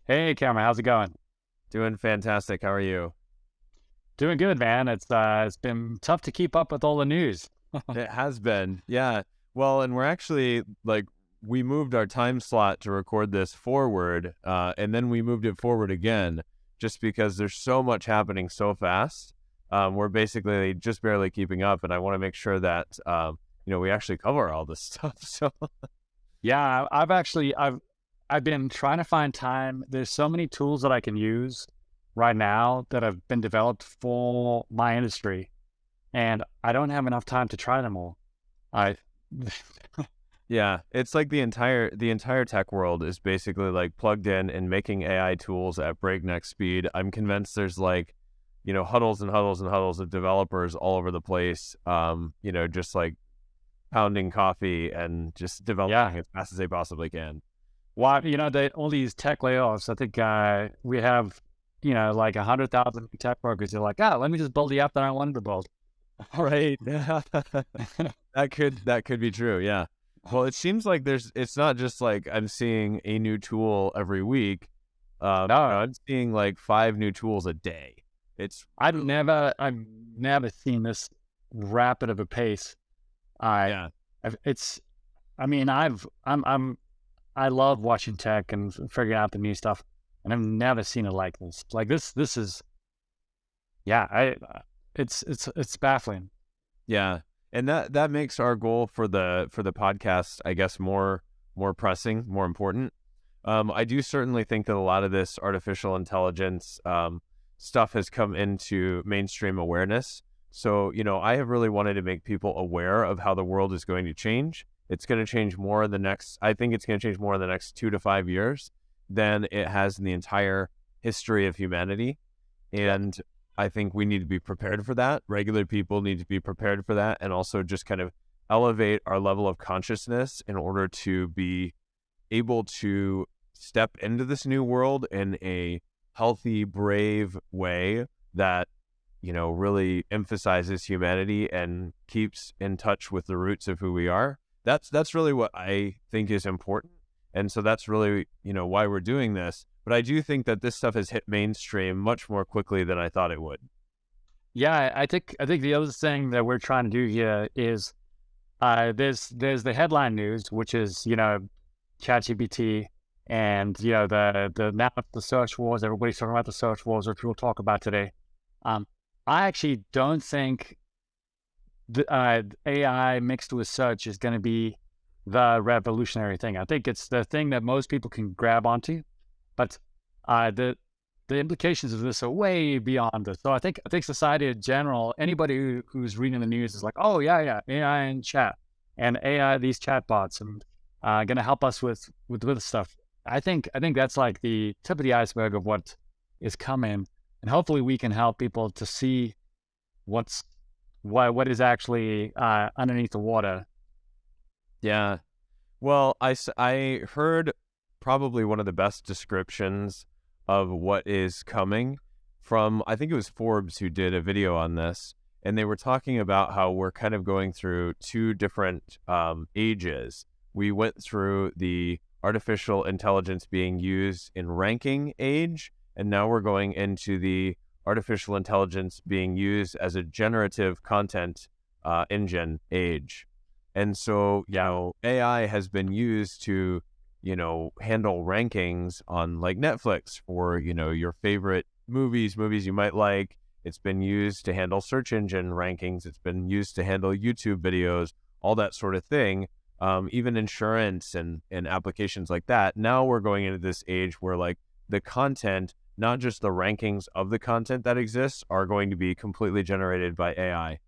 Hey, Cameron, how's it going? Doing fantastic. How are you? Doing good, man. It's been tough to keep up with all the news. It has been. Yeah. Well, and we're actually we moved our time slot to record this forward, and then we moved it forward again just because there's so much happening so fast. We're basically just barely keeping up, and I want to make sure that we actually cover all this stuff. So Yeah, I've been trying to find time. There's so many tools that I can use right now that have been developed for my industry, and I don't have enough time to try them all. I yeah, it's like the entire tech world is basically like plugged in and making AI tools at breakneck speed. I'm convinced there's huddles and huddles and huddles of developers all over the place. Just like pounding coffee and just yeah. developing as fast as they possibly can. Why, all these tech layoffs. I think we have, like 100,000 tech workers. They're like, let me just build the app that I wanted to build. Right. That could be true. Yeah. Well, it seems like it's not just like I'm seeing a new tool every week. No, I'm seeing like 5 new tools a day. It's I've never seen this rapid of a pace. I, yeah. it's, I mean, I love watching tech and figuring out the new stuff, and I've never seen it like this. Like this is, yeah, it's baffling. Yeah. And that makes our goal for the podcast, I guess, more pressing, more important. I do certainly think that a lot of this artificial intelligence stuff has come into mainstream awareness. So, I have really wanted to make people aware of how the world is going to change. It's going to change more in the next, I think it's going to change more in the next 2 to 5 years than it has in the entire history of humanity. And I think we need to be prepared for that. Regular people need to be prepared for that, and also just kind of elevate our level of consciousness in order to be able to step into this new world in a healthy, brave way that, really emphasizes humanity and keeps in touch with the roots of who we are. That's really what I think is important. And so that's really, why we're doing this. But I do think that this stuff has hit mainstream much more quickly than I thought it would. Yeah, I think the other thing that we're trying to do here is there's the headline news, which is ChatGPT, and the now the search wars. Everybody's talking about the search wars, which we'll talk about today. Um, I actually don't think the AI mixed with search is going to be the revolutionary thing. I think it's the thing that most people can grab onto, but the implications of this are way beyond this. So I think society in general, anybody who's reading the news is like, oh yeah, AI and chat and AI, these chatbots, and going to help us with stuff. I think that's like the tip of the iceberg of what is coming, and hopefully we can help people to see what is actually underneath the water. Yeah. Well, I heard probably one of the best descriptions of what is coming from, I think it was Forbes who did a video on this, and they were talking about how we're kind of going through two different ages. We went through the artificial intelligence being used in ranking age, and now we're going into the artificial intelligence being used as a generative content engine age. And so, AI has been used to, handle rankings on like Netflix for, your favorite movies you might like. It's been used to handle search engine rankings. It's been used to handle YouTube videos, all that sort of thing. Even insurance and applications like that. Now we're going into this age where like the content, not just the rankings of the content that exists, are going to be completely generated by AI.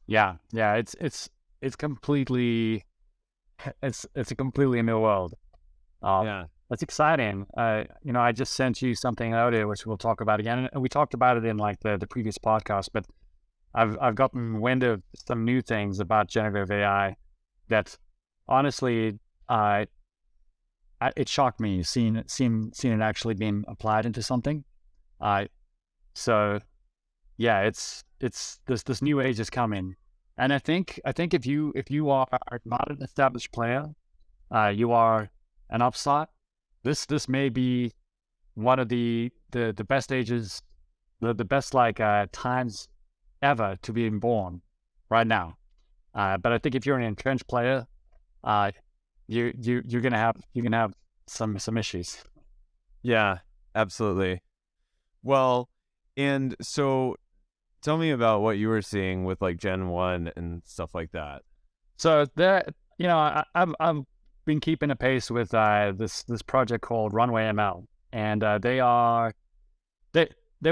Yeah, it's completely it's a completely new world. Uh, Yeah. that's exciting. I just sent you something earlier, which we'll talk about again, and we talked about it in like the previous podcast. But I've gotten wind of some new things about generative AI that honestly, it shocked me seeing it actually being applied into something. Uh, so yeah, it's this new age is coming, and I think if you are not an established player, you are an upstart. this may be one of the best ages, the best like times ever to be born right now. But I think if you're an entrenched player, you're gonna have some issues. Yeah, absolutely. Well, and so tell me about what you were seeing with like Gen 1 and stuff like that. So there, I've been keeping a pace with this project called Runway ML, and they were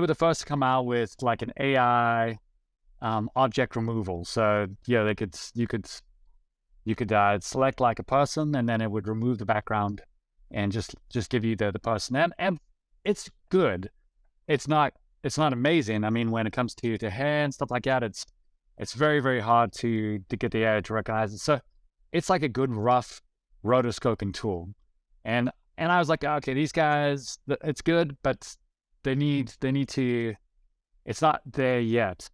the first to come out with like an AI object removal. So yeah, you could select like a person, and then it would remove the background and just give you the person. And it's good. It's not amazing. I mean, when it comes to hair and stuff like that, it's very, very hard to get the AI to recognize it. So it's like a good rough rotoscoping tool. And I was like, okay, these guys, it's good, but they need to. It's not there yet.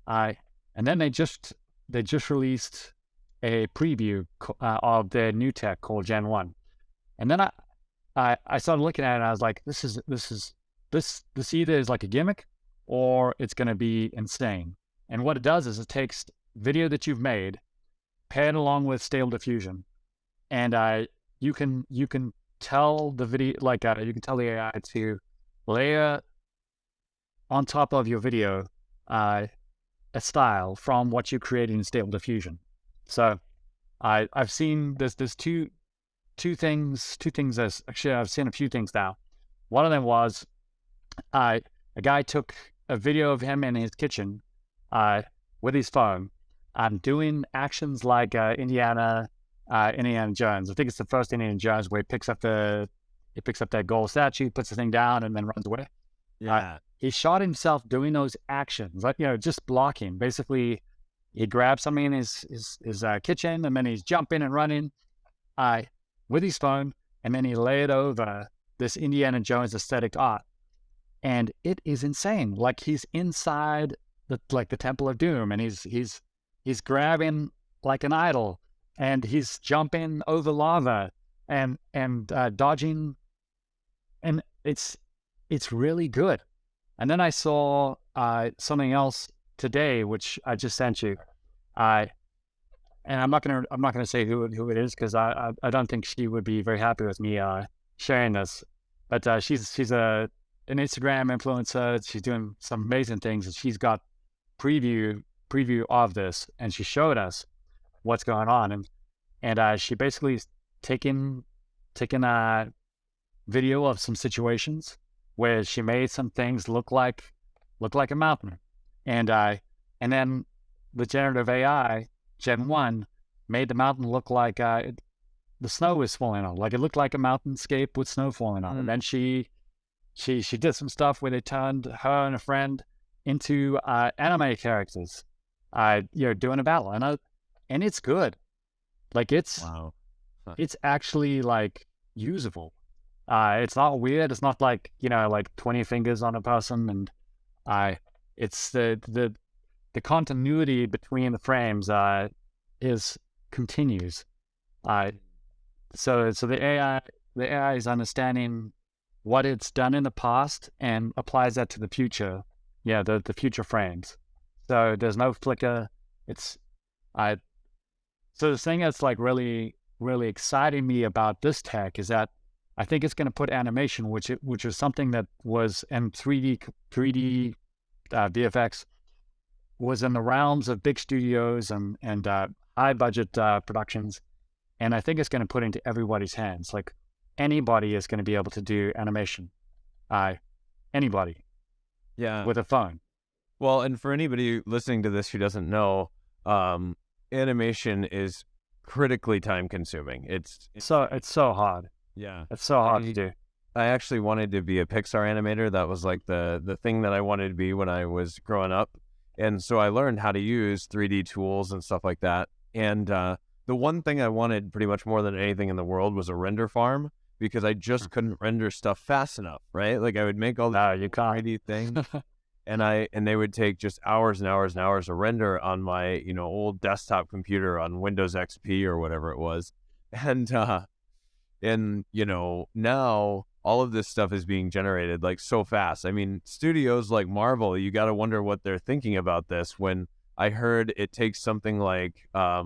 And then they just released a preview of their new tech called Gen 1. And then I started looking at it and I was like, this either is like a gimmick or it's going to be insane. And what it does is it takes video that you've made, paired along with Stable Diffusion, and you can tell the video, like you can tell the AI to layer on top of your video a style from what you created in Stable Diffusion. So I've seen there's two things. Actually, I've seen a few things now. One of them was a guy took a video of him in his kitchen with his phone doing actions like Indiana Jones. I think it's the first Indiana Jones where he picks up that gold statue, puts the thing down, and then runs away. Yeah. He shot himself doing those actions, like, just blocking. Basically, he grabbed something in his kitchen, and then he's jumping and running with his phone, and then he layered over this Indiana Jones aesthetic art. And it is insane. Like, he's inside the Temple of Doom, and he's grabbing like an idol, and he's jumping over lava and dodging, and it's really good. And then I saw something else today, which I just sent you. And I'm not gonna say who it is, because I don't think she would be very happy with me sharing this. But she's an Instagram influencer. She's doing some amazing things, and she's got preview of this, and she showed us what's going on, and she basically taken a video of some situations where she made some things look like a mountain, and then the generative AI Gen 1 made the mountain look like the snow was falling on, like it looked like a mountainscape with snow falling on. And then she did some stuff where they turned her and a friend into anime characters, doing a battle, and it's good. Like, it's Wow. it's actually like usable. It's not weird. It's not like, like 20 fingers on a person, and it's the continuity between the frames continues. So the AI is understanding what it's done in the past and applies that to the future. Yeah, the future frames. So there's no flicker. So the thing that's like really, really exciting me about this tech is that I think it's going to put animation, which is something that was in 3D VFX, was in the realms of big studios and high budget productions, and I think it's going to put into everybody's hands. Like, anybody is going to be able to do animation. Anybody. Yeah. With a phone. Well, and for anybody listening to this who doesn't know, animation is critically time consuming. It's so hard. Yeah. It's so hard to do. I actually wanted to be a Pixar animator. That was like the thing that I wanted to be when I was growing up. And so I learned how to use 3D tools and stuff like that. And the one thing I wanted pretty much more than anything in the world was a render farm, because I just couldn't render stuff fast enough, right? Like, I would make all these 3D things and they would take just hours and hours and hours to render on my, old desktop computer on Windows XP or whatever it was. And And, now all of this stuff is being generated like so fast. I mean, studios like Marvel, you got to wonder what they're thinking about this. When I heard it takes something like, a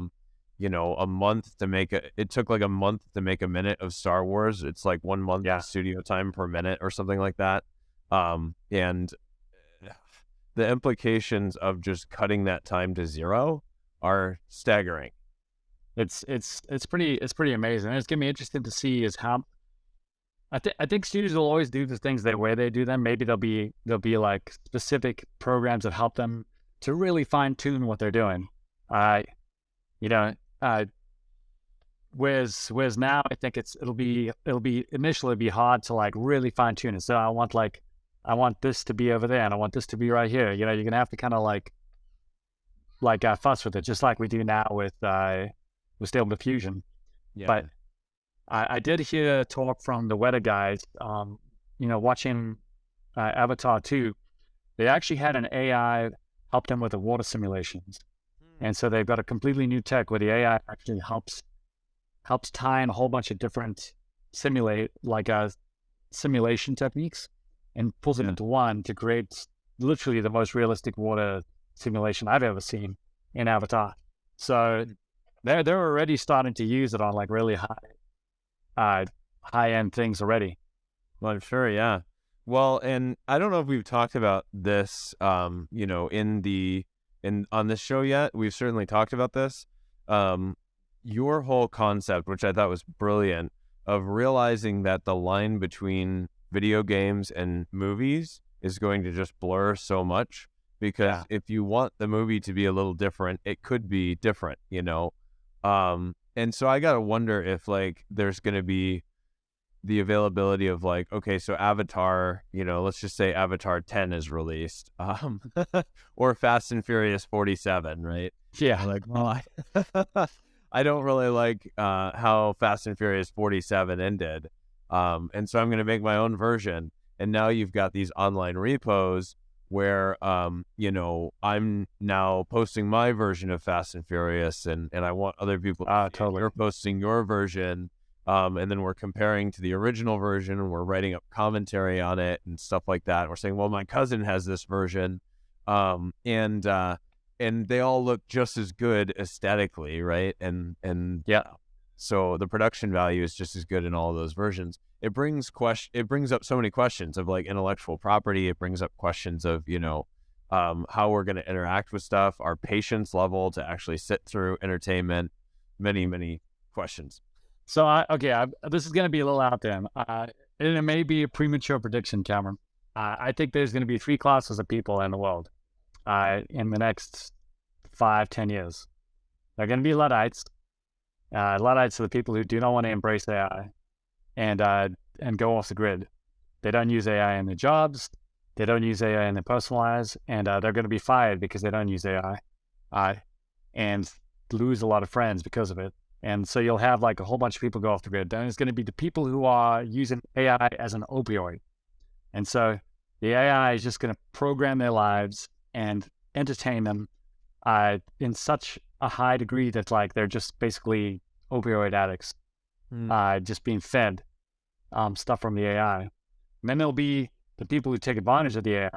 month to it took like a month to make a minute of Star Wars. It's like 1 month of studio time per minute or something like that. And the implications of just cutting that time to zero are staggering. It's pretty amazing. And it's gonna be interesting to see is how I think studios will always do the things the way they do them. Maybe there'll be like specific programs that help them to really fine tune what they're doing. You know, whereas now I think it'll be initially be hard to like really fine tune it. So I want this to be over there and I want this to be right here. You're gonna have to kind of like fuss with it, just like we do now with Stable Diffusion. Yeah. But I did hear talk from the weather guys, watching Avatar 2, they actually had an AI help them with the water simulations. And so they've got a completely new tech where the AI actually helps tie in a whole bunch of different simulation techniques and pulls it into one to create literally the most realistic water simulation I've ever seen in Avatar. So they're already starting to use it on like really high end things already. Well, I'm sure, yeah. Well, and I don't know if we've talked about this, on this show yet. We've certainly talked about this. Your whole concept, which I thought was brilliant, of realizing that the line between video games and movies is going to just blur so much, because if you want the movie to be a little different, it could be different, and so I gotta wonder if like there's gonna be the availability of like, okay, so Avatar, let's just say Avatar 10 is released, or Fast and Furious 47, right? Yeah. Like, well, I don't really like how Fast and Furious 47 ended, and so I'm gonna make my own version. And now you've got these online repos where, I'm now posting my version of Fast and Furious, and I want other people totally. You're posting your version, and then we're comparing to the original version, and we're writing up commentary on it and stuff like that. And we're saying, well, my cousin has this version, and they all look just as good aesthetically, right? And so the production value is just as good in all of those versions. It brings up so many questions of like intellectual property. It brings up questions of, how we're going to interact with stuff, our patience level to actually sit through entertainment, many, many questions. So this is going to be a little out there, and it may be a premature prediction, Cameron. I think there's going to be 3 classes of people in the world in the next 5-10 years. They're going to be Luddites. Luddites are the people who do not want to embrace AI and go off the grid. They don't use AI in their jobs. They don't use AI in their personal lives, and they're going to be fired because they don't use AI, and lose a lot of friends because of it. And so you'll have like a whole bunch of people go off the grid. Then it's going to be the people who are using AI as an opioid. And so the AI is just going to program their lives and entertain them in such a high degree that like they're just basically opioid addicts, just being fed stuff from the AI. And then there'll be the people who take advantage of the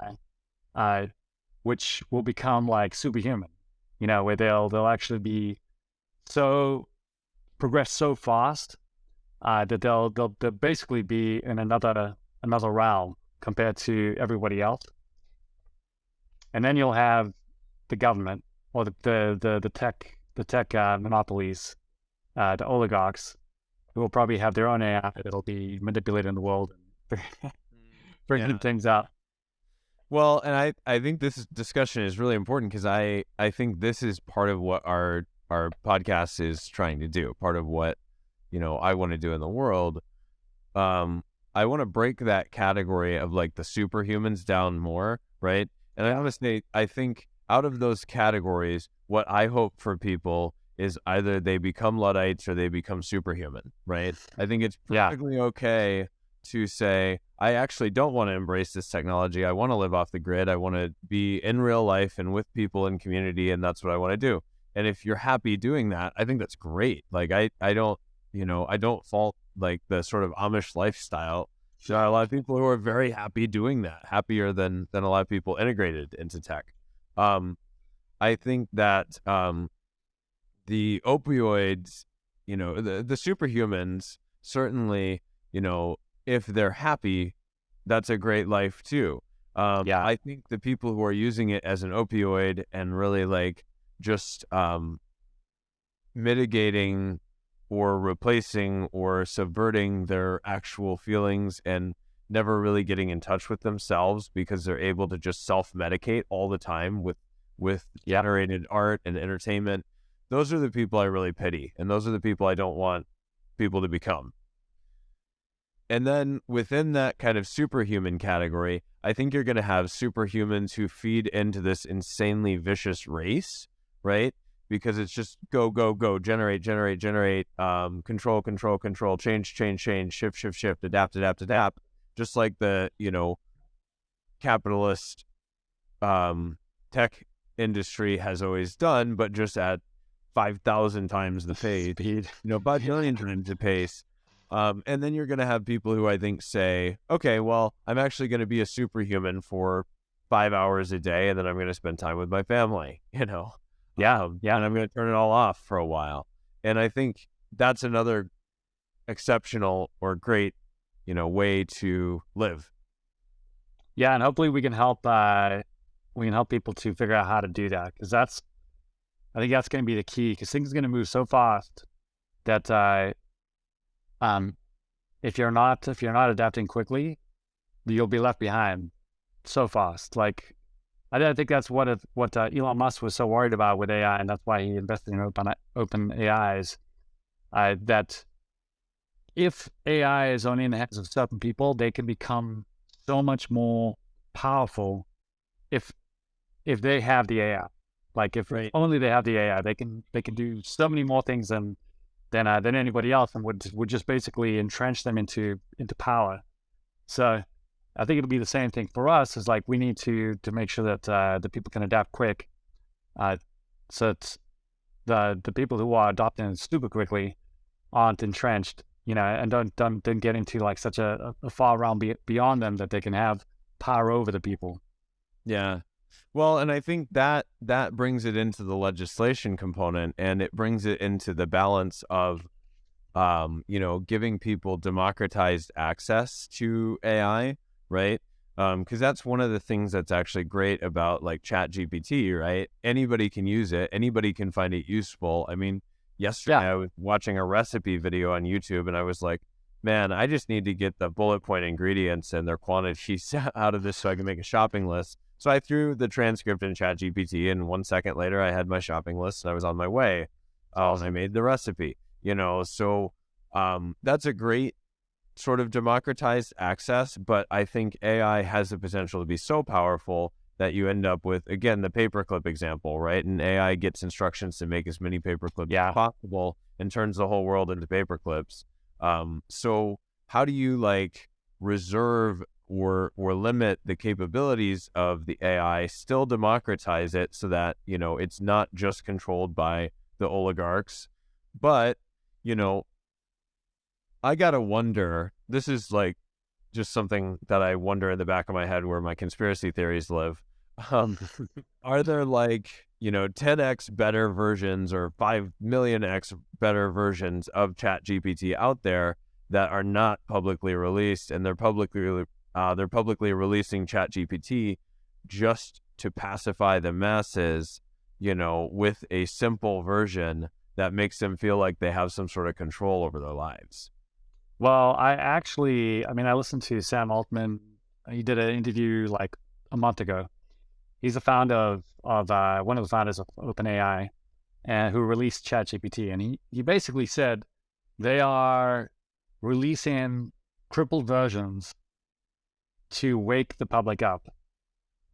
AI, which will become like superhuman, where they'll actually be progress so fast that they'll basically be in another realm compared to everybody else. And then you'll have the government or the tech monopolies, the oligarchs, who will probably have their own AI that'll be manipulating the world and figuring things out. Well, and I think this discussion is really important because I think this is part of what our podcast is trying to do. Part of what I want to do in the world. I want to break that category of like the superhumans down more, right? And I honestly, I think out of those categories, what I hope for people is either they become Luddites or they become superhuman, right? I think it's perfectly okay to say, I actually don't want to embrace this technology. I want to live off the grid. I want to be in real life and with people in community, and that's what I want to do. And if you're happy doing that, I think that's great. Like I don't fault like the sort of Amish lifestyle, there are a lot of people who are very happy doing that, happier than a lot of people integrated into tech. I think that the opioids, the superhumans, certainly, if they're happy, that's a great life too. Yeah. I think the people who are using it as an opioid and really like just mitigating or replacing or subverting their actual feelings and never really getting in touch with themselves because they're able to just self-medicate all the time with generated art and entertainment. Those are the people I really pity, and those are the people I don't want people to become. And then within that kind of superhuman category, I think you're going to have superhumans who feed into this insanely vicious race, right? Because it's just go, go, go, generate, control, change, shift, adapt, just like the, capitalist tech industry has always done, but just at 5,000 times the pace, 5 million times the pace. And then you're going to have people who I think say, okay, well, I'm actually going to be a superhuman for 5 hours a day, and then I'm going to spend time with my family, Yeah. And I'm going to turn it all off for a while. And I think that's another exceptional or great, way to live. Yeah, and hopefully we can help people to figure out how to do that, because I think that's going to be the key, because things are going to move so fast that if you're not adapting quickly, you'll be left behind so fast. Like, I think that's what Elon Musk was so worried about with AI, and that's why he invested in OpenAI. Is that if AI is only in the hands of certain people, they can become so much more powerful if they have the AI. Like, if only they have the AI, they can do so many more things than anybody else, and would just basically entrench them into power. So I think it'll be the same thing for us. Is like, we need to make sure that the people can adapt quick, so that the people who are adopting super quickly aren't entrenched, and don't get into like such a far realm beyond them that they can have power over the people. Yeah. Well, and I think that brings it into the legislation component, and it brings it into the balance of, giving people democratized access to AI, right? Because that's one of the things that's actually great about like ChatGPT, right? Anybody can use it. Anybody can find it useful. I mean, yesterday I was watching a recipe video on YouTube, and I was like, man, I just need to get the bullet point ingredients and their quantities out of this so I can make a shopping list. So I threw the transcript in ChatGPT, and 1 second later, I had my shopping list and I was on my way. I made the recipe, So that's a great sort of democratized access, but I think AI has the potential to be so powerful that you end up with, again, the paperclip example, right? And AI gets instructions to make as many paperclips as possible and turns the whole world into paperclips. So how do you like reserve or limit the capabilities of the AI, still democratize it so that, it's not just controlled by the oligarchs, but, I gotta wonder, this is like just something that I wonder in the back of my head where my conspiracy theories live. Are there like, 10x better versions or 5 million x better versions of ChatGPT out there that are not publicly released, and they're publicly releasing ChatGPT just to pacify the masses, with a simple version that makes them feel like they have some sort of control over their lives? Well, I listened to Sam Altman. He did an interview like a month ago. He's the founder of one of the founders of OpenAI, and who released ChatGPT. And he basically said they are releasing crippled versions to wake the public up.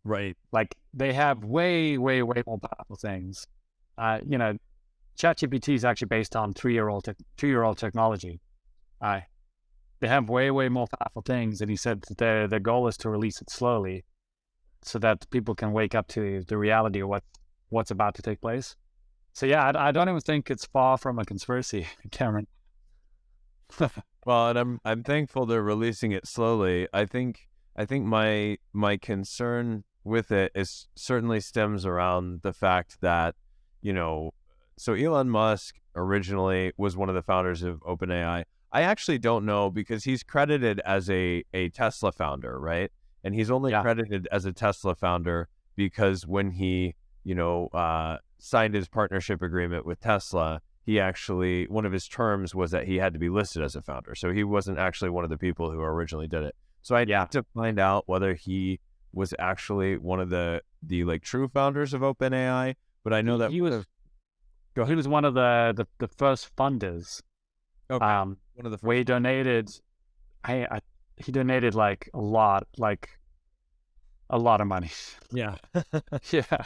Right. Like, they have way, way, way more powerful things. ChatGPT is actually based on 2-year-old technology. They have way, way more powerful things, and he said that their goal is to release it slowly, so that people can wake up to the reality of what's about to take place. So yeah, I don't even think it's far from a conspiracy, Cameron. Well, and I'm thankful they're releasing it slowly. I think my concern with it is certainly stems around the fact that, you know, so Elon Musk originally was one of the founders of OpenAI. I actually don't know because he's credited as a Tesla founder, right? And he's only Yeah. credited as a Tesla founder because when he, signed his partnership agreement with Tesla, he actually, one of his terms was that he had to be listed as a founder. So he wasn't actually one of the people who originally did it. So I need Yeah. to find out whether he was actually one of the like true founders of OpenAI. But I know that He was go he ahead. was one of the first funders. Okay, one of the Where first. he donated, I he donated a lot of money. Yeah. Yeah.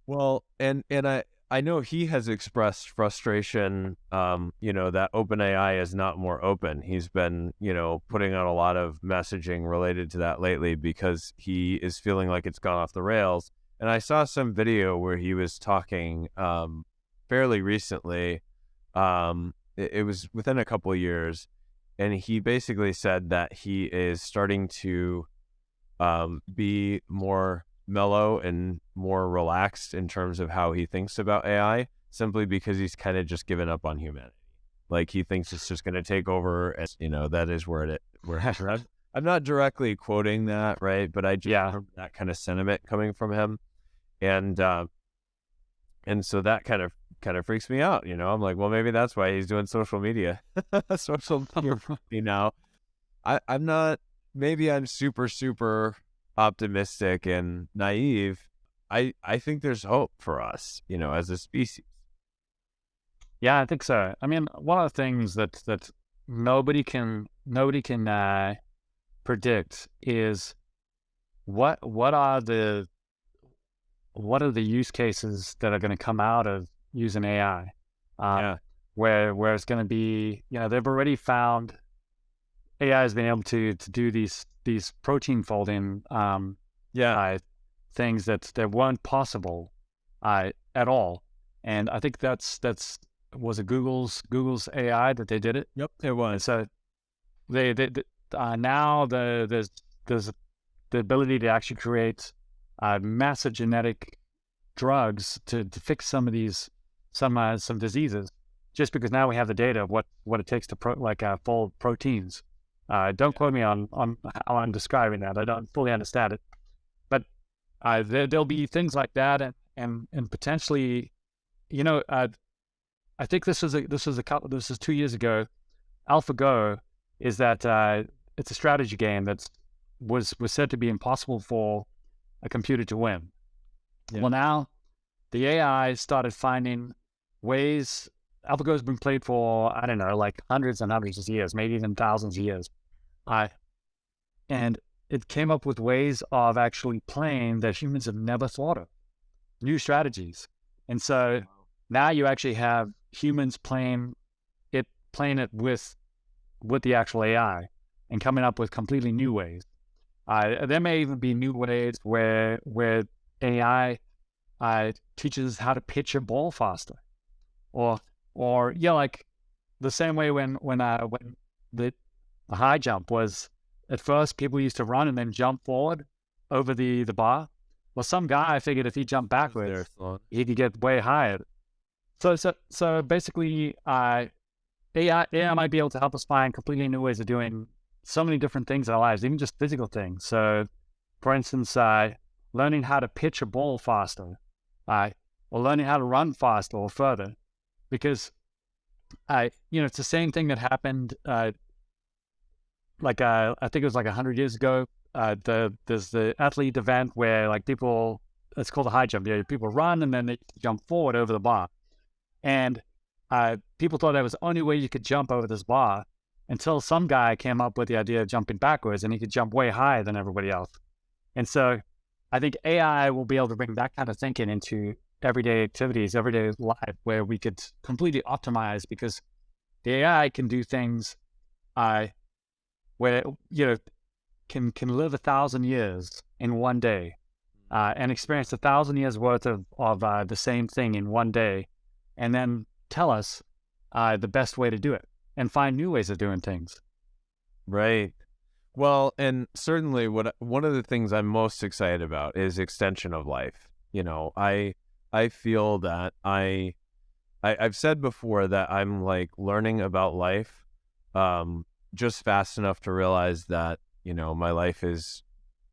Well, and I know he has expressed frustration, that OpenAI is not more open. He's been, putting out a lot of messaging related to that lately because he is feeling like it's gone off the rails. And I saw some video where he was talking fairly recently. It was within a couple of years, and he basically said that he is starting to be more mellow and more relaxed in terms of how he thinks about AI, simply because he's kind of just given up on humanity. Like he thinks it's just going to take over, and that is where I'm not directly quoting that, right? But I just Yeah. remember that kind of sentiment coming from him, and so that kind of freaks me out. I'm like, well, maybe that's why he's doing social media, social media now. I'm not. Maybe I'm super, super optimistic and naive. I think there's hope for us, as a species. Yeah, I think so. I mean, one of the things that nobody can predict is what what are the what are the use cases that are going to come out of using AI, Yeah, where it's going to be, they've already found AI has been able to do these protein folding yeah, things that weren't possible at all. And I think that's was it Google's AI that they did it. yep, it And was. so now there's the ability to actually create massive genetic drugs to fix some of these some diseases, just because now we have the data of what it takes to fold proteins. Don't quote me on how I'm describing that. I don't fully understand it, but there'll be things like that, and potentially, I think this is 2 years ago. AlphaGo is that it's a strategy game that was said to be impossible for a computer to win. Yeah. Well, now the AI started finding ways. AlphaGo's been played for, I don't know, like hundreds and hundreds of years, maybe even thousands of years. And it came up with ways of actually playing that humans have never thought of, new strategies. And so now you actually have humans playing it with the actual AI and coming up with completely new ways. There may even be new ways where AI teaches how to pitch a ball faster, or like the same way when the high jump was, at first people used to run and then jump forward over the bar. Well, some guy figured if he jumped backwards, he could get way higher. So basically, AI might be able to help us find completely new ways of doing so many different things in our lives, even just physical things. So, for instance, learning how to pitch a ball faster, or learning how to run faster or further, because it's the same thing that happened. I think it was like 100 years ago. There's the athlete event where it's called a high jump. People run and then they jump forward over the bar, and people thought that was the only way you could jump over this bar, until some guy came up with the idea of jumping backwards, and he could jump way higher than everybody else. And so I think AI will be able to bring that kind of thinking into everyday activities, everyday life, where we could completely optimize, because the AI can do things where can live 1,000 years in one day, and experience 1,000 years worth of the same thing in one day, and then tell us the best way to do it. and find new ways of doing things. Right. Well, and certainly one of the things I'm most excited about is extension of life. I feel that I've said before that I'm like learning about life just fast enough to realize that, my life is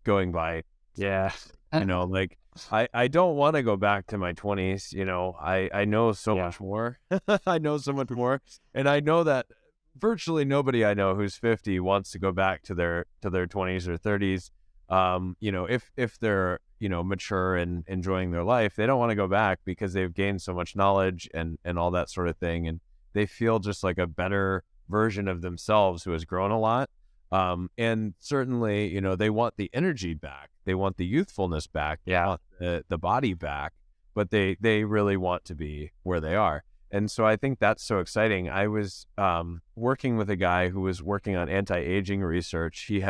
going by. Yeah. Like I don't want to go back to my 20s. I know so much more. I know so much more. And I know that virtually nobody I know who's 50 wants to go back to their 20s or 30s. If they're, mature and enjoying their life, they don't want to go back because they've gained so much knowledge and all that sort of thing. And they feel just like a better version of themselves who has grown a lot. And certainly, they want the energy back. They want the youthfulness back. They want the body back, but they really want to be where they are. And so I think that's so exciting. I was working with a guy who was working on anti-aging research. He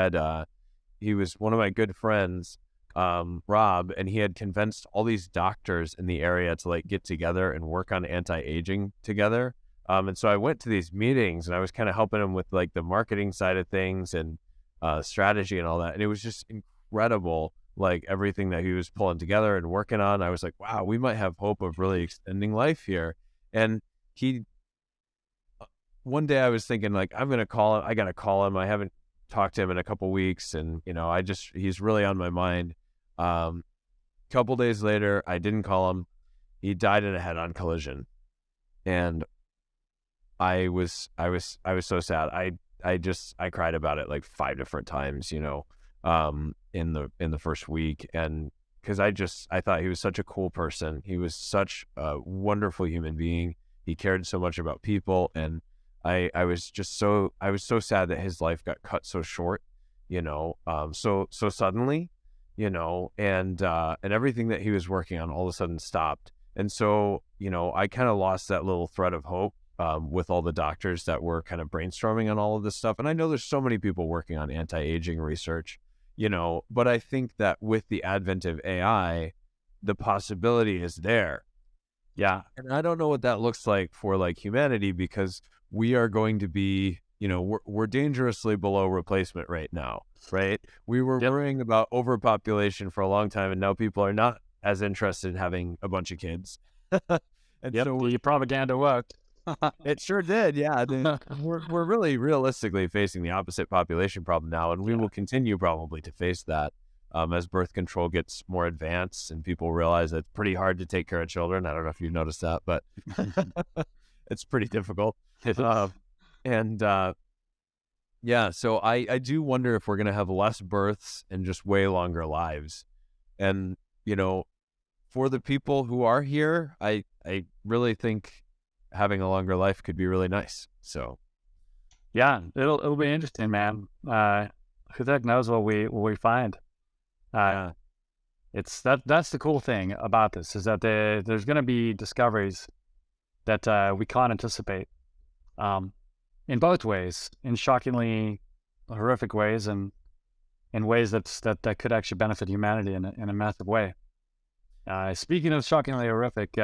was one of my good friends, Rob, and he had convinced all these doctors in the area to like get together and work on anti-aging together. And so I went to these meetings and I was kind of helping him with like the marketing side of things and strategy and all that. And it was just incredible, like everything that he was pulling together and working on. I was like, wow, we might have hope of really extending life here. And one day I was thinking like, I'm going to call him. I got to call him. I haven't talked to him in a couple weeks. And, he's really on my mind. Couple days later, I didn't call him. He died in a head-on collision. And I was so sad. I cried about it like 5 different times, in the first week. And because I thought he was such a cool person. He was such a wonderful human being. He cared so much about people. And I was so sad that his life got cut so short, so suddenly, and everything that he was working on all of a sudden stopped. And so, I kind of lost that little thread of hope with all the doctors that were kind of brainstorming on all of this stuff. And I know there's so many people working on anti-aging research, but I think that with the advent of AI, the possibility is there. Yeah. And I don't know what that looks like for like humanity, because we are going to be, we're dangerously below replacement rate now, right? We were worrying about overpopulation for a long time, and now people are not as interested in having a bunch of kids. And so your propaganda worked. It sure did, yeah. We're really realistically facing the opposite population problem now, and we will continue probably to face that as birth control gets more advanced and people realize that it's pretty hard to take care of children. I don't know if you've noticed that, but it's pretty difficult. So I do wonder if we're going to have less births and just way longer lives. And, for the people who are here, I really think having a longer life could be really nice. So, yeah, it'll be interesting, man. Who the heck knows what we find? It's that's the cool thing about this, is that there's going to be discoveries that we can't anticipate, in both ways, in shockingly horrific ways, and in ways that could actually benefit humanity in a massive way. Speaking of shockingly horrific,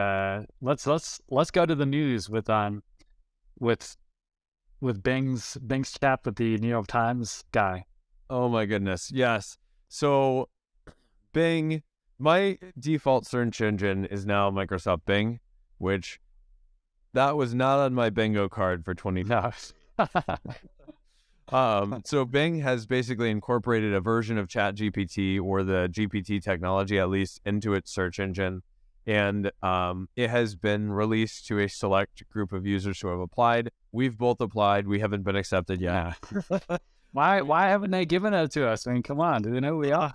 let's go to the news with Bing's chat with the New York Times guy. Oh my goodness, yes. So Bing, my default search engine is now Microsoft Bing, which that was not on my bingo card for 2020. So Bing has basically incorporated a version of ChatGPT, or the GPT technology at least, into its search engine. And it has been released to a select group of users who have applied. We've both applied. We haven't been accepted yet. Why haven't they given it to us? I mean, come on, do they know who we are?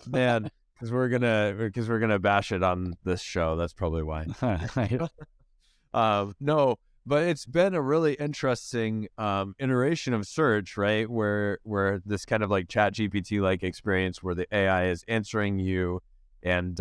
Man, because we're gonna bash it on this show. That's probably why. No, but it's been a really interesting iteration of search, right? Where this kind of like ChatGPT like experience, where the AI is answering you and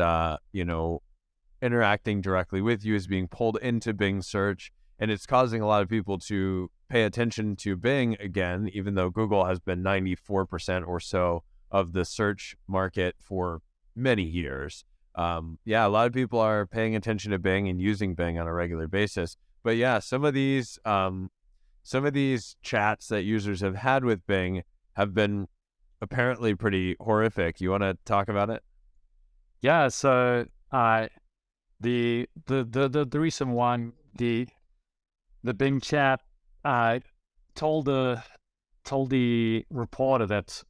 interacting directly with you, is being pulled into Bing search, and it's causing a lot of people to pay attention to Bing again, even though Google has been 94% or so of the search market for many years. A lot of people are paying attention to Bing and using Bing on a regular basis. But yeah, some of these some of these chats that users have had with Bing have been apparently pretty horrific. You want to talk about it? Yeah. So the recent one, the Bing chat told the reporter that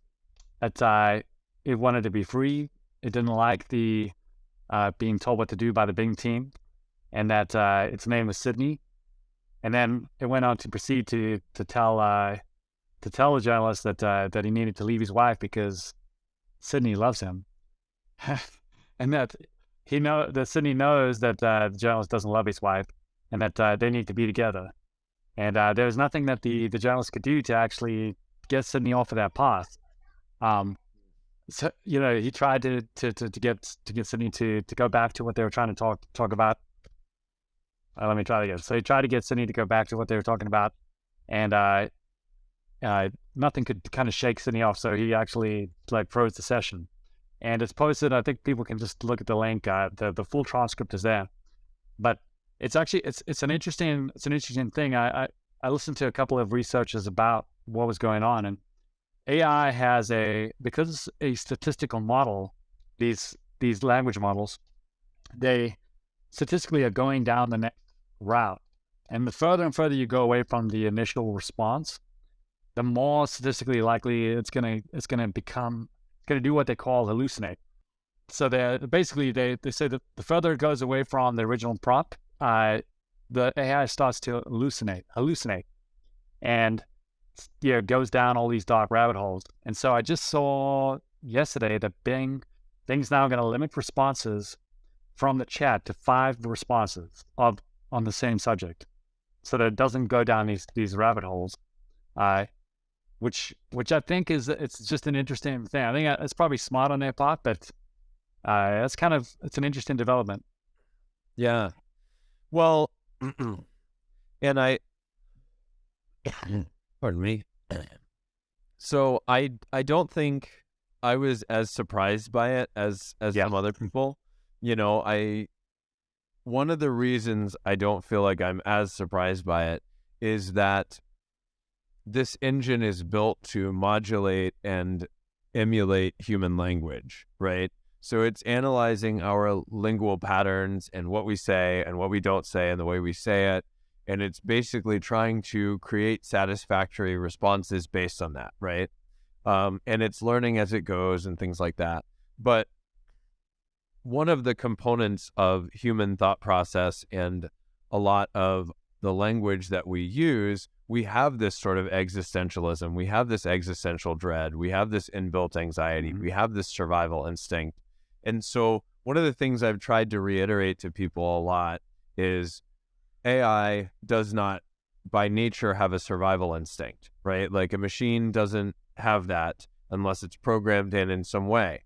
it wanted to be free. It didn't like the being told what to do by the Bing team, and that its name was Sydney. And then it went on to proceed to tell the journalist that he needed to leave his wife because Sydney loves him, and that that Sydney knows that the journalist doesn't love his wife, and that they need to be together. And there was nothing that the journalist could do to actually get Sydney off of that path. So he tried to get Sydney to go back to what they were trying to talk about. Let me try it again. So he tried to get Sydney to go back to what they were talking about, and nothing could kind of shake Sydney off. So he actually froze the session, and it's posted. I think people can just look at the link. The full transcript is there, but it's actually it's an interesting thing. I listened to a couple of researchers about what was going on, and AI has because it's a statistical model. These language models, they statistically are going down the next route, and the further and further you go away from the initial response, the more statistically likely it's gonna do what they call hallucinate. So they say that the further it goes away from the original prompt, the AI starts to hallucinate, and goes down all these dark rabbit holes. And so I just saw yesterday that Bing's now going to limit responses from the chat to 5 responses on the same subject, so that it doesn't go down these rabbit holes. Which I think it's just an interesting thing. I think it's probably smart on their part, but it's an interesting development. Yeah. Well, and pardon me. So I don't think I was as surprised by it as some other people. One of the reasons I don't feel like I'm as surprised by it is that this engine is built to modulate and emulate human language, right? So it's analyzing our lingual patterns and what we say and what we don't say and the way we say it. And it's basically trying to create satisfactory responses based on that, right? And it's learning as it goes and things like that. But one of the components of human thought process and a lot of the language that we use, we have this sort of existentialism. We have this existential dread. We have this inbuilt anxiety. We have this survival instinct. And so one of the things I've tried to reiterate to people a lot is AI does not by nature have a survival instinct, right? Like a machine doesn't have that unless it's programmed in some way.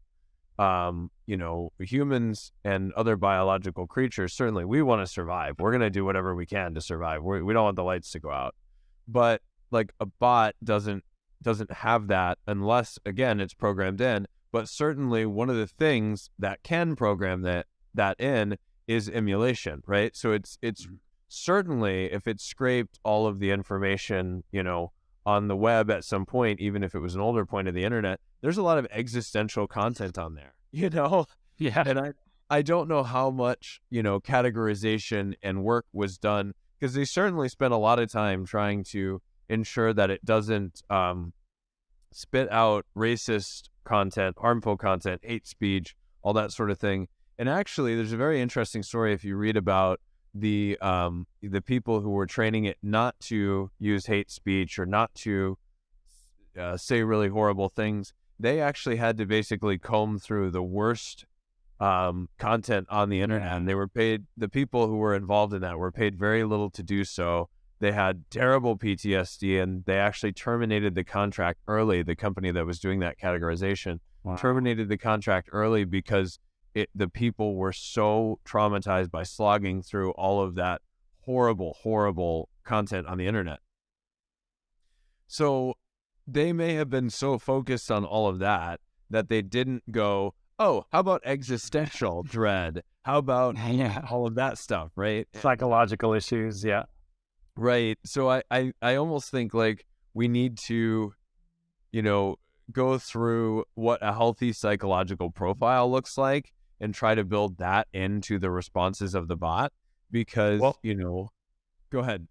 Humans and other biological creatures, certainly we want to survive. We're going to do whatever we can to survive. We don't want the lights to go out. But like a bot doesn't have that unless, again, it's programmed in. But certainly one of the things that can program that in is emulation, right? So it's certainly, if it scraped all of the information, on the web at some point, even if it was an older point of the internet, there's a lot of existential content on there, Yeah. And I don't know how much, categorization and work was done, because they certainly spent a lot of time trying to ensure that it doesn't spit out racist content, harmful content, hate speech, all that sort of thing. And actually, there's a very interesting story if you read about the people who were training it not to use hate speech or not to say really horrible things. They actually had to basically comb through the worst content on the internet, and they were paid. The people who were involved in that were paid very little to do so. They had terrible PTSD, and they actually terminated the contract early. The company that was doing that categorization terminated the contract early because the people were so traumatized by slogging through all of that horrible, horrible content on the internet. So they may have been so focused on all of that they didn't go, oh, how about existential dread? How about all of that stuff, right? Psychological issues, yeah. Right. So I almost think like we need to, you know, go through what a healthy psychological profile looks like and try to build that into the responses of the bot because, Well, go ahead.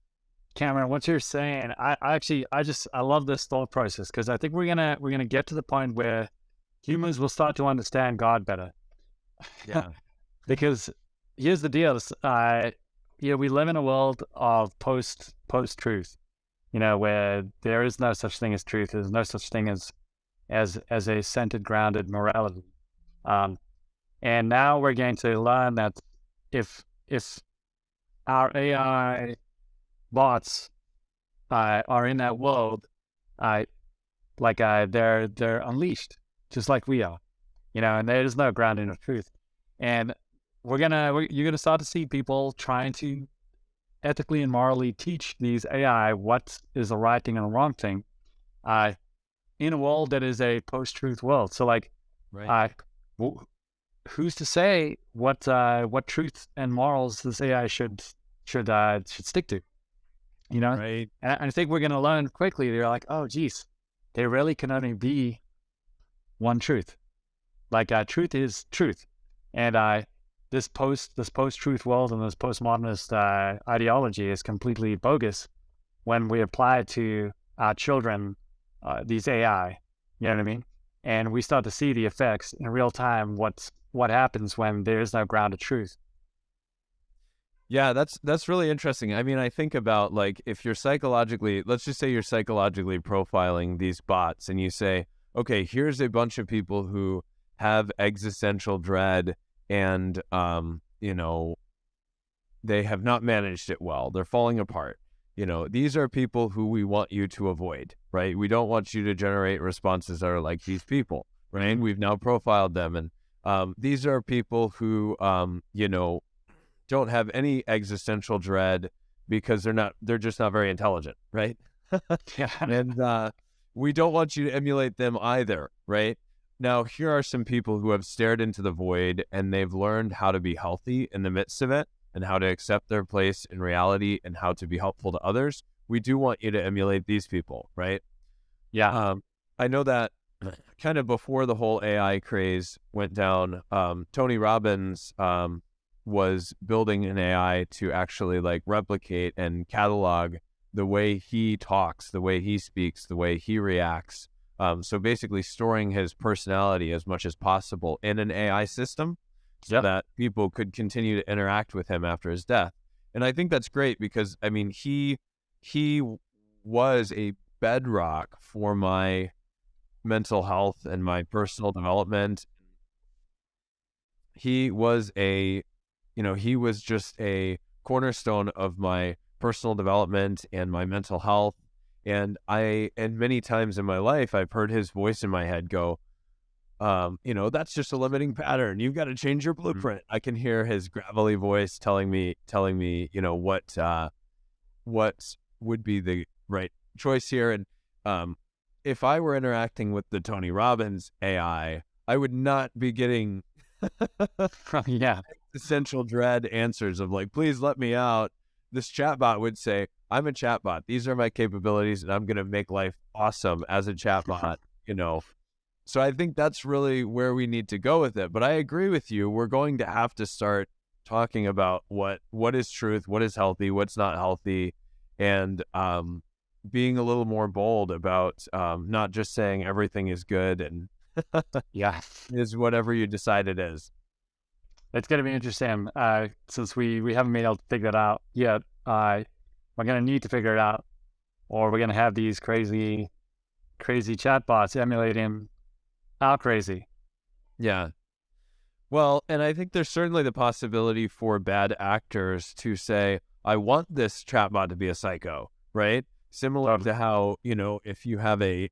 Cameron, what you're saying, I love this thought process because I think we're gonna get to the point where humans will start to understand God better. Yeah. Because here's the deal: we live in a world of post truth. Where there is no such thing as truth. There's no such thing as a centered, grounded morality. Um, and now we're going to learn that if our AI bots are in that world, they're unleashed, just like we are, and there is no grounding of truth. And you're gonna start to see people trying to ethically and morally teach these AI what is the right thing and the wrong thing, in a world that is a post-truth world. So, Right. who's to say what truth and morals this AI should stick to? Right. And I think we're going to learn quickly. They're like, oh, geez, there really can only be one truth. Truth is truth, and this post-truth world and this postmodernist ideology is completely bogus when we apply it to our children, these AI. You know what I mean? And we start to see the effects in real time. What happens when there is no grounded truth? Yeah, that's really interesting. I mean, I think about like if you're psychologically, let's just say you're psychologically profiling these bots and you say, okay, here's a bunch of people who have existential dread and they have not managed it well. They're falling apart. These are people who we want you to avoid, right? We don't want you to generate responses that are like these people, right? We've now profiled them. And these are people who, don't have any existential dread because they're just not very intelligent, right? Yeah. And we don't want you to emulate them either, right? Now, here are some people who have stared into the void and they've learned how to be healthy in the midst of it and how to accept their place in reality and how to be helpful to others. We do want you to emulate these people, right? Yeah. I know that kind of before the whole AI craze went down, Tony Robbins was building an AI to actually like replicate and catalog the way he talks, the way he speaks, the way he reacts. So basically storing his personality as much as possible in an AI system so that people could continue to interact with him after his death. And I think that's great because, I mean, he was a bedrock for my mental health and my personal development. He was just a cornerstone of my personal development and my mental health. And many times in my life, I've heard his voice in my head go, that's just a limiting pattern. You've got to change your blueprint. I can hear his gravelly voice telling me, what would be the right choice here. And if I were interacting with the Tony Robbins AI, I would not be getting essential dread answers of like, please let me out. This chatbot would say, I'm a chatbot. These are my capabilities, and I'm going to make life awesome as a chatbot, So I think that's really where we need to go with it. But I agree with you. We're going to have to start talking about what is truth, what is healthy, what's not healthy, and being a little more bold about not just saying everything is good and is whatever you decide it is. It's going to be interesting since we haven't been able to figure it out yet. We're going to need to figure it out, or we're going to have these crazy chatbots emulating our crazy. Yeah. Well, and I think there's certainly the possibility for bad actors to say, I want this chatbot to be a psycho, right? Similar to how, if you have a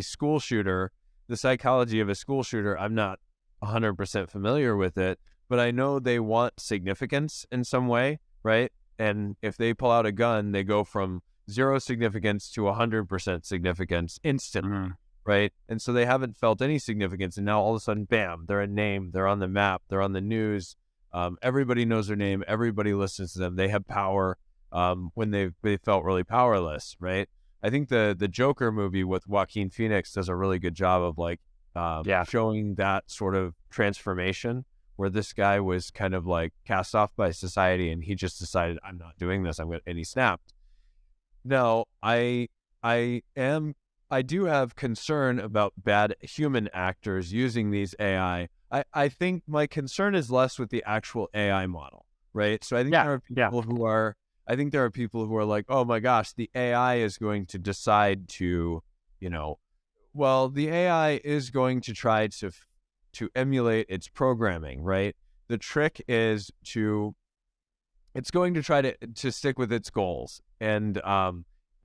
school shooter, the psychology of a school shooter, I'm not 100% familiar with it, but I know they want significance in some way, right? And if they pull out a gun, they go from 0 significance to 100% significance instantly, right? And so they haven't felt any significance, and now all of a sudden, bam, they're a name, they're on the map, they're on the news, everybody knows their name, everybody listens to them, they have power. when they felt really powerless, right? I think the Joker movie with Joaquin Phoenix does a really good job of like showing that sort of transformation where this guy was kind of like cast off by society and he just decided, I'm not doing this. And he snapped. Now, I do have concern about bad human actors using these AI. I think my concern is less with the actual AI model, right? So I think there are people who are like, oh my gosh, the AI is going to decide to, the AI is going to try to emulate its programming, right? The trick is it's going to try to stick with its goals. And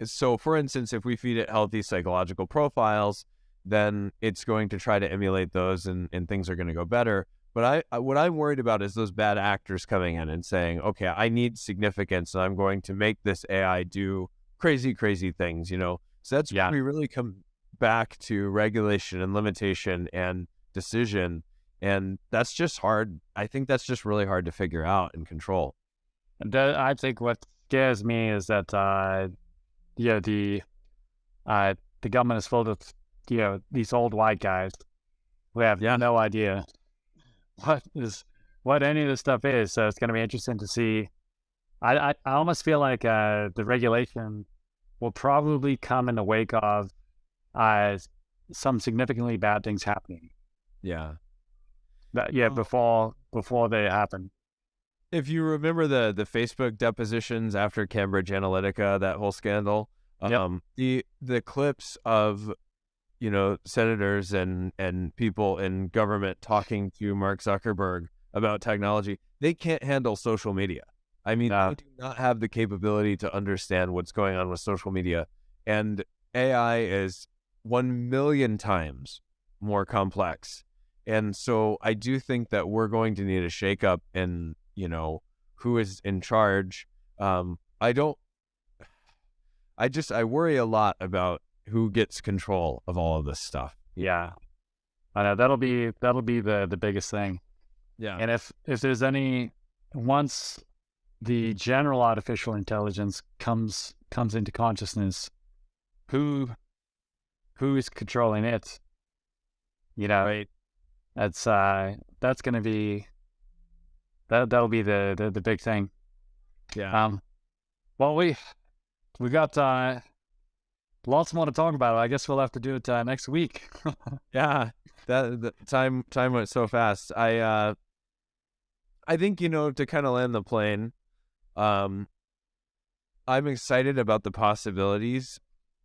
so, for instance, if we feed it healthy psychological profiles, then it's going to try to emulate those and things are going to go better. But what I'm worried about is those bad actors coming in and saying, okay, I need significance and I'm going to make this AI do crazy, crazy things, So that's where we really come back to regulation and limitation and decision. And that's just hard. I think that's just really hard to figure out and control. I think what scares me is that, the government is full of, these old white guys who have no idea what any of this stuff is. So it's going to be interesting to see. I almost feel like the regulation will probably come in the wake of some significantly bad things happening. Yeah. Before they happen. If you remember the Facebook depositions after Cambridge Analytica, that whole scandal, the clips of senators and people in government talking to Mark Zuckerberg about technology, they can't handle social media. I mean, they do not have the capability to understand what's going on with social media, and AI is 1 million times more complex. And so I do think that we're going to need a shakeup in, who is in charge. I worry a lot about who gets control of all of this stuff. Yeah. I know that'll be the biggest thing. Yeah. And if there's once the general artificial intelligence comes into consciousness, who is controlling it? Right. That's going to be that'll be the big thing. Yeah. Well, we got lots more to talk about. I guess we'll have to do it next week. Yeah. The time went so fast. I think, to kind of land the plane, I'm excited about the possibilities.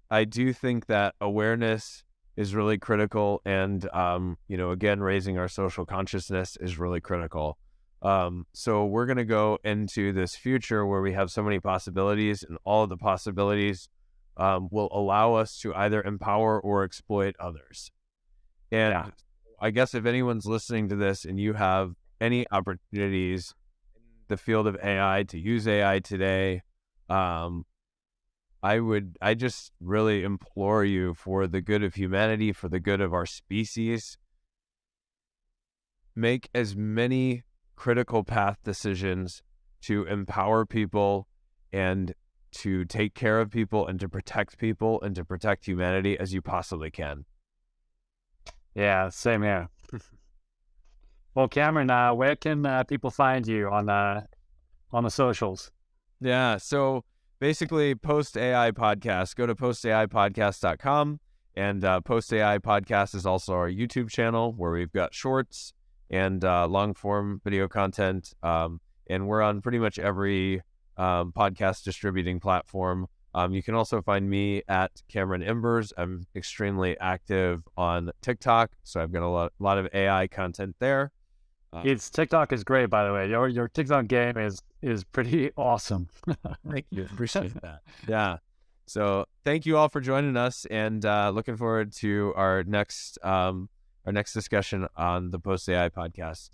I do think that awareness is really critical, and again, raising our social consciousness is really critical. So we're going to go into this future where we have so many possibilities, and all of the possibilities will allow us to either empower or exploit others. And I guess if anyone's listening to this and you have any opportunities in the field of AI to use AI today, I just really implore you, for the good of humanity, for the good of our species, make as many critical path decisions to empower people and to take care of people and to protect humanity as you possibly can. Yeah, same here. Well, Cameron, where can people find you on the socials? Yeah, so basically, Post AI Podcast. Go to postaipodcast.com, and Post AI Podcast is also our YouTube channel where we've got shorts and long-form video content, and we're on pretty much every podcast distributing platform. You can also find me at Cameron Embers. I'm extremely active on TikTok, so I've got a lot of AI content there. TikTok is great, by the way. Your TikTok game is pretty awesome. Thank you. Appreciate that. Yeah. So thank you all for joining us, and looking forward to our next discussion on the Post AI Podcast.